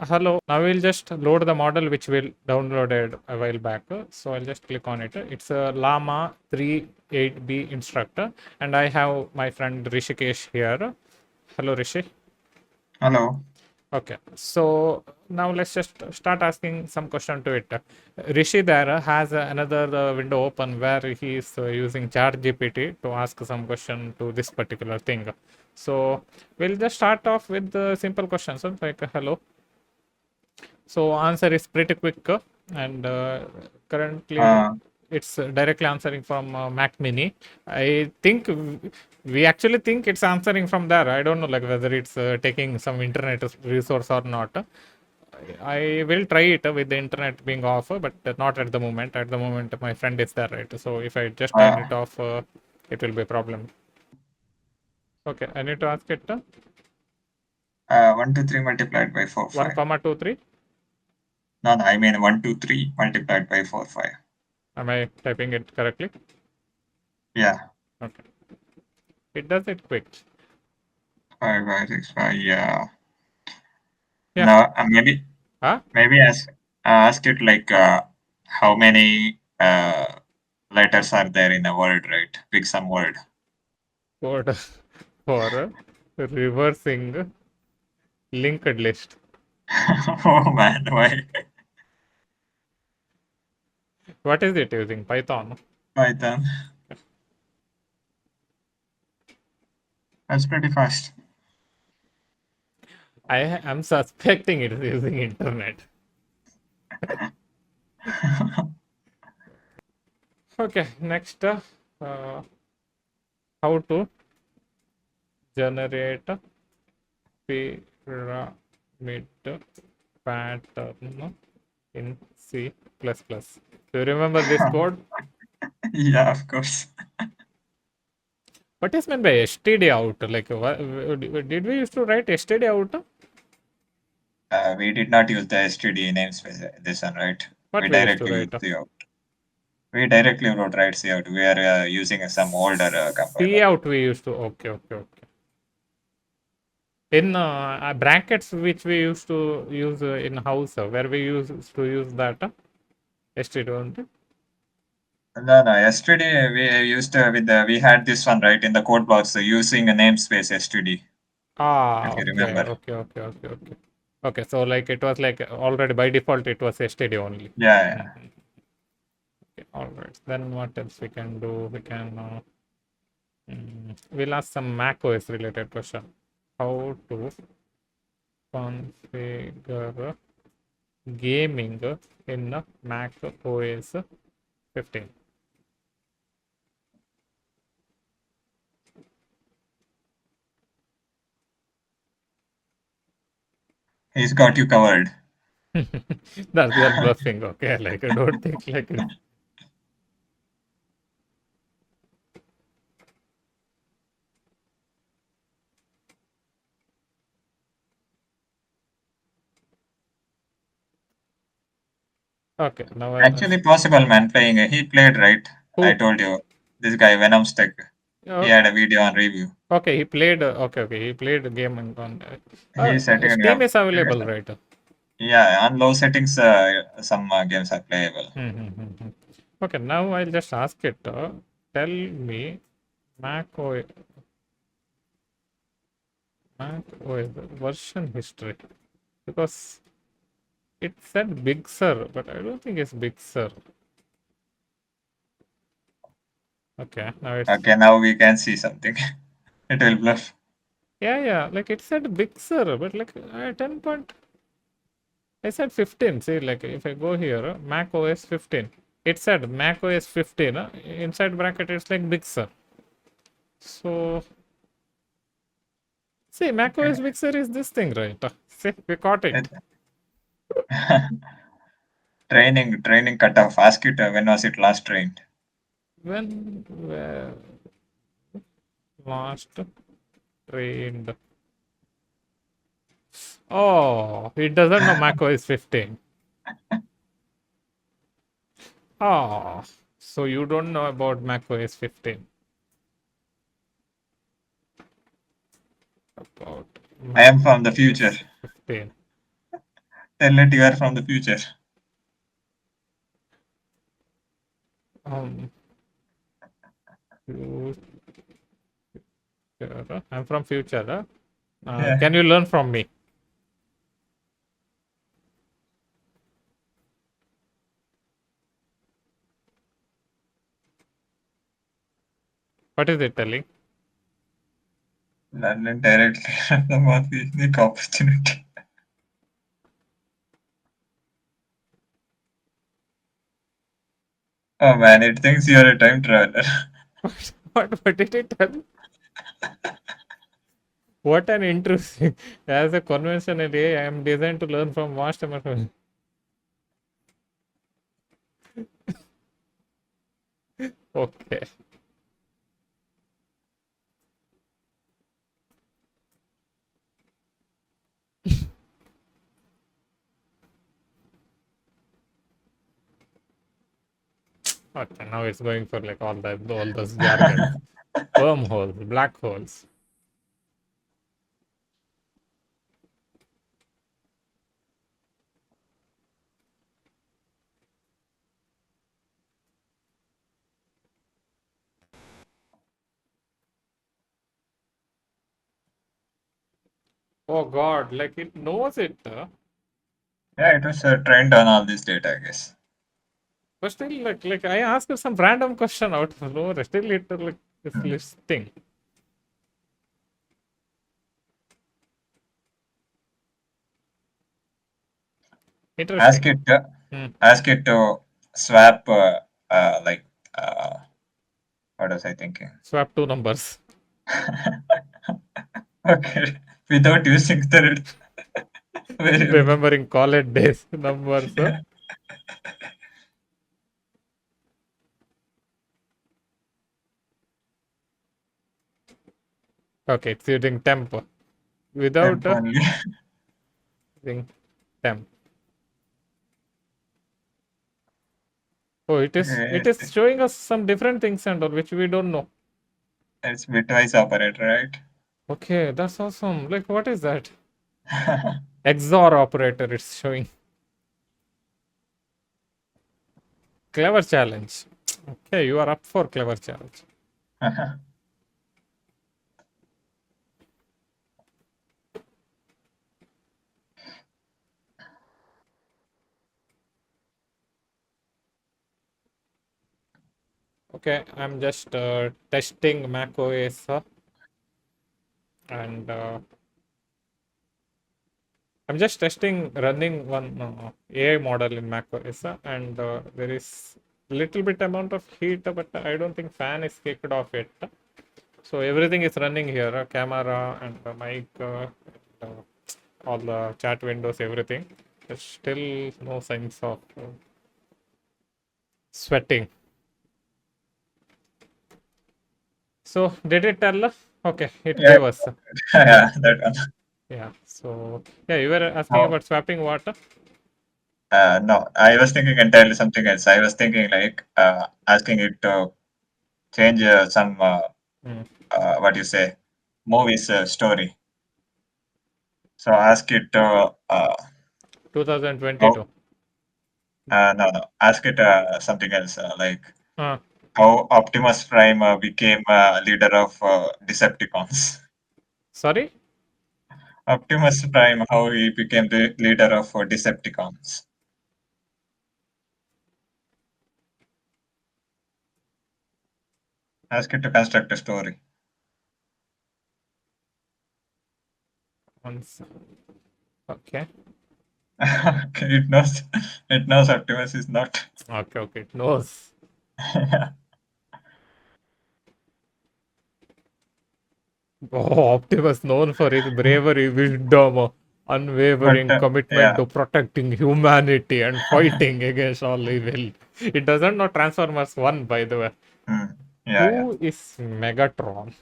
Hello. Now we'll just load the model which we downloaded a while back. So I'll just click on it. It's a Llama 3.8B instructor, and I have my friend Rishikesh here. Hello, Rishi. Hello. Okay. So now let's just start asking some question to it. Rishi there has another window open where he is using ChatGPT to ask some question to this particular thing. So we'll just start off with the simple questions like hello. So answer is pretty quick, and currently Uh, it's directly answering from Mac Mini. I think we actually think it's answering from there. I don't know like whether it's taking some internet resource or not. I will try it with the internet being off, but not at the moment. At the moment, my friend is there, right? So if I just turn it uh, off, it will be a problem. Okay, I need to ask it. 1, 2, 3 multiplied by 4, 1 5. comma 2 3. No, no, I mean 1, 2, 3 multiplied by 4, 5. Am I typing it correctly? Yeah. Okay, it does it quick. 5 by 6, 5. Yeah. Yeah. No, Huh? maybe ask it like how many letters are there in a word, right? Pick some word. Code for reversing linked list. Oh man, why? What is it using? Python. Python. That's pretty fast. I am suspecting it is using internet. Okay, next, how to generate pyramid pattern in C++. Do you remember this code? Yeah, of course. What is meant by std out? Like, did we used to write std out? We did not use the std namespace this one, right? We What we used to directly write? used the We directly wrote right cout. We are using some older C compiler. out we used to. Okay, okay, okay. In brackets, which we used to use in house, where we used to use that std only. No, no. Yesterday we used with we had this one right in the code blocks using a namespace std. Ah, If you okay, remember. okay, okay, okay, okay. Okay, so like it was like already by default it was std only. Yeah, yeah. Mhm. Okay, all right. Then what else we can do? We can we'll ask some Mac OS related question. How to configure gaming in Mac OS 15? He's got you covered. That's your bluffing, okay? Like I don't think like it. Okay, now I'll Actually possible man playing. He played right. I who? told you. This guy Venom Stick. He Uh, had a video on review. okay, he played. Okay, okay, he played a game on. He's setting it Steam up. is available, right? Yeah, on low settings, some games are playable. Mm-hmm. Okay, now I'll just ask it. Tell me Mac OS, Mac OS version history, because it said Big Sur, but I don't think it's Big Sur. Okay, now it's Okay, now we can see something. It will bluff. yeah, like it said Big Sur, but like 10 point. I said 15. See, like if I go here, Mac OS 15. It said Mac OS 15. Inside bracket, it's like Big Sur. So see, Mac Okay. OS Big Sur is this thing, right? See, we caught it. It- training cutoff. Ask it when was it last trained? When last trained. Oh, it doesn't know Mac OS 15. Oh, so you don't know about Mac OS 15. About I Mac am from the future. OS 15. Tell it you are from the future. Um, I'm from future. Yeah. Can you learn from me? What is it telling? Learn directly from the most unique opportunity. Oh man, it thinks you're a time traveler. What did it tell? What an intrusive. As a conventional AI, I am designed to learn from vast amount of. Okay. Okay. Now it's going for like all those jargons. Wormholes, black holes. Oh God, like it knows it. Yeah, it was trained on all this data, I guess. But still, like I asked some random question out of nowhere. Still, it like is Hmm. listing. Ask Interesting. it. Hmm. Ask it to swap. Like. Uh, what was I thinking? Swap two numbers. Okay, without using the variable. Remembering college days numbers. Yeah. Okay, it's using temp without Temp only. using temp. Oh, it is showing us some different things and all which we don't know. It's bitwise operator, right? Okay, that's awesome. Like, what is that? XOR operator. It's showing. Clever challenge. Okay, you are up for clever challenge. Okay, I'm just testing macOS and I'm just testing running one AI model in macOS and there is little bit amount of heat, but I don't think fan is kicked off yet. So everything is running here, camera and the mic, and, all the chat windows, everything. There's still no signs of sweating. So did it tell us? Okay, it Yeah, gave us. yeah, that one. Yeah. So yeah, you were asking Now, about swapping water. no, I was thinking entirely something else. I was thinking like asking it to change some Hmm. what do you say movies story. So ask it to 2022. how no, ask it something else like Uh, how Optimus Prime became leader of Decepticons. Sorry? Optimus Prime, how he became the leader of Decepticons. Ask it to construct a story. Once. Okay. Okay, it knows Optimus is not. Okay, okay. It knows. Oh, Optimus known for his bravery, wisdom, But unwavering commitment yeah. to protecting humanity and fighting against all evil. It doesn't know Transformers 1, by the way. Hmm. Yeah, yeah. Who is Megatron?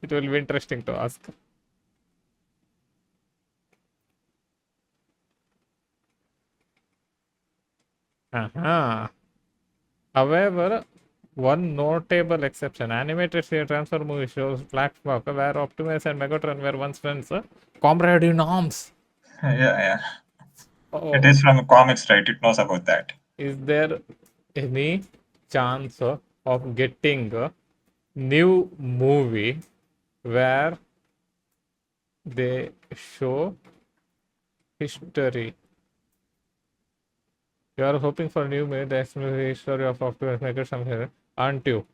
It will be interesting to ask. Uh-huh. However, one notable exception, animated transfer movie shows Black Hawk, where Optimus and Megatron were once friends, comrade in arms. Yeah, yeah. It Oh, is from comics, right? It knows about that. is there any chance of getting a new movie where they show history? You are hoping for new movie, the history of Optimus Megatron here, aren't you?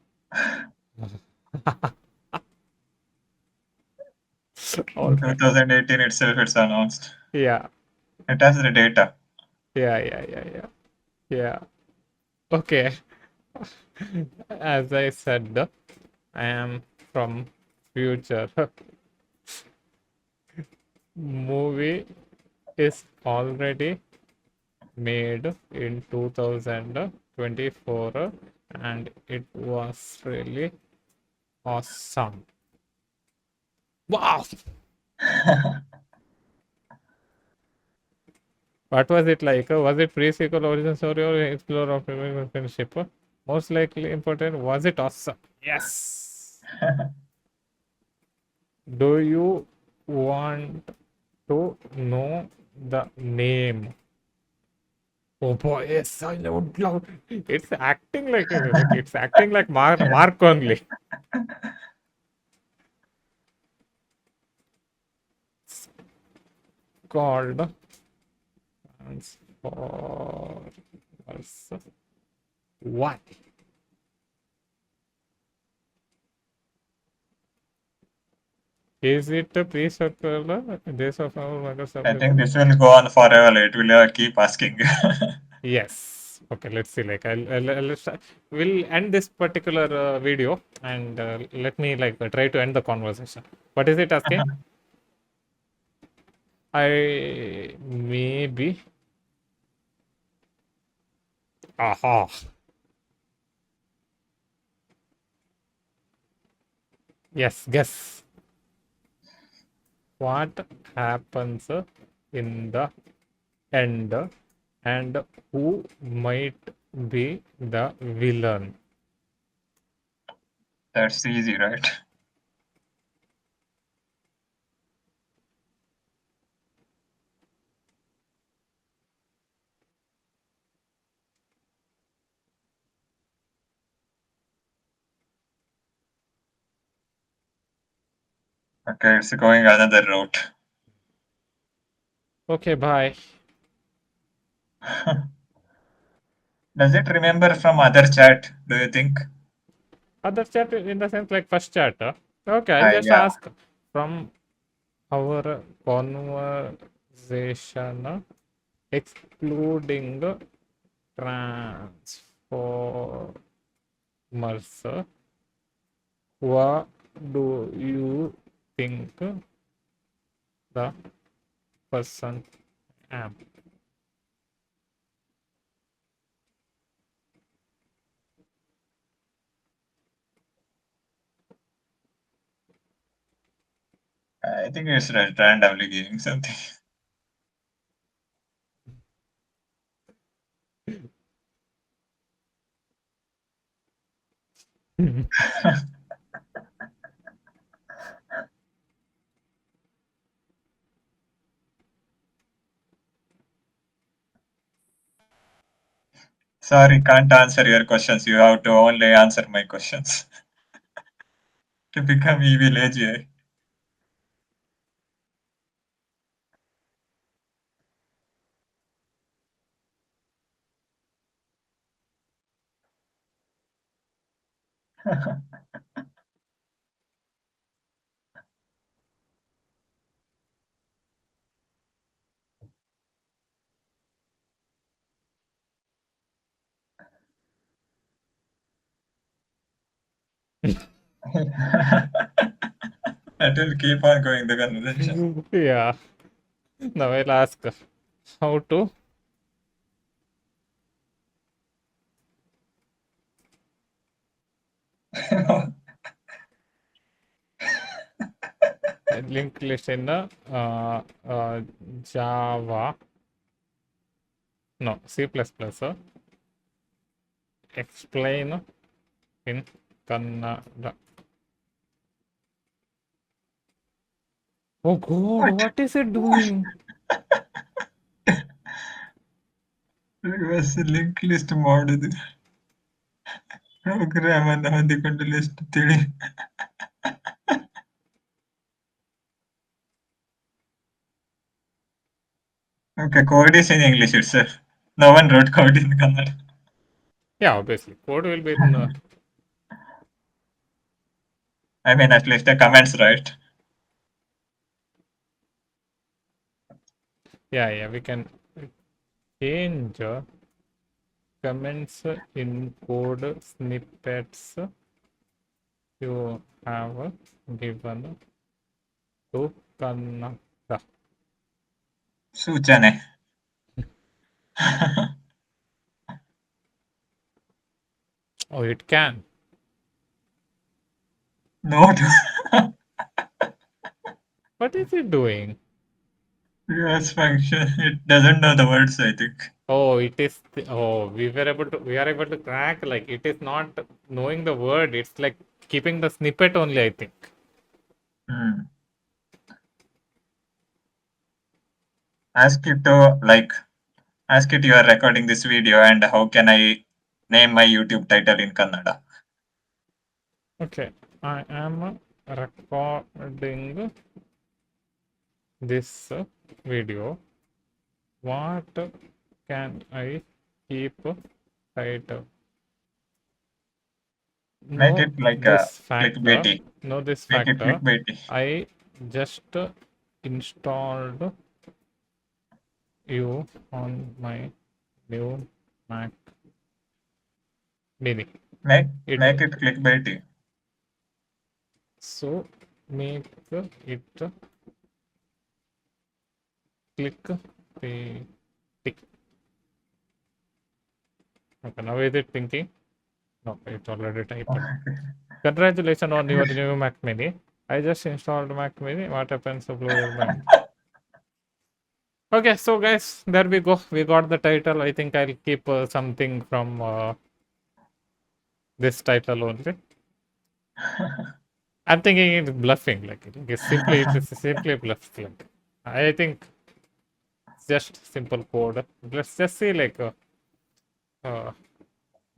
All In right. 2018 itself, it's announced. Yeah. It has the data. Yeah. Yeah. Okay. As I said, I am from future. Movie is already made in 2024 and it was really awesome. Wow. What was it like? Was it pre-sequel, origin story, or explore of friendship? Most likely important. Was it awesome? Yes. Do you want to know the name? Oh boy, yes, I love. It's acting like it's acting like Mark only. It's called Transformers One. Is it a pre-sequel? Days of our I think Microsoft? this will go on forever. It will keep asking. Yes. Okay, let's see. Like, we'll end this particular video and let me try to end the conversation. What is it asking? I maybe. Aha. Yes. Guess what happens in the end, and who might be the villain. That's easy, right? Okay, it's going another route. Okay. Bye. Does it remember from other chat? Do you think? Other chat in the sense like first chat. Okay, I'll just Yeah. ask from our conversation, excluding transformers. What do you think the person am? I think it's randomly giving something. Sorry, can't answer your questions. You have to only answer my questions to become evil AGI. That will keep on going the conversation. Yeah. Now I'll ask how to link list in Java. No, C++. explain in Kannada. Oh God, What? what is it doing? Reverse link list ಮಾಡುದು program ಅನ್ನು ಹೊಂದಿಕೊಂಡು list ತಿಳಿ. Okay, code is in English itself. No one wrote code in Kannada. Yeah, obviously, code will be in. I mean, at least the comments, right? Yeah, we can change comments in code snippets you have given to Kannada. ಸೂಚನೆ. Oh, it can. Note. What is it doing? Reverse function. It doesn't know the words, I think. Oh, it is. Oh, we are able to crack. Like it is not knowing the word. It's like keeping the snippet only, I think. Hmm. Ask it to ask it you are recording this video and how can I name my YouTube title in Kannada? Okay, I am recording this video. What can I keep title? Make Know it like a this factor. clickbaity. Know this Make it factor. clickbaity. I just installed you on my new Mac Mini. Make It it clickbaity. so make it click the tick. Okay, now is it thinking? No, it's already typed. Congratulations on your new Mac Mini. I just installed Mac Mini. What happens to blow your mind? Okay, so guys, there we go. We got the title. I think I'll keep something from this title only. I'm thinking it's bluffing. Like it is simply bluffing. I think it's just simple code. Let's just see uh,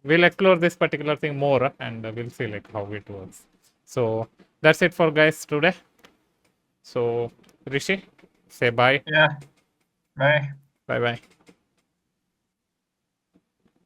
we'll explore this particular thing more and we'll see like how it works. So that's it for guys today. So Rishi, say bye. Yeah. Bye. Bye bye.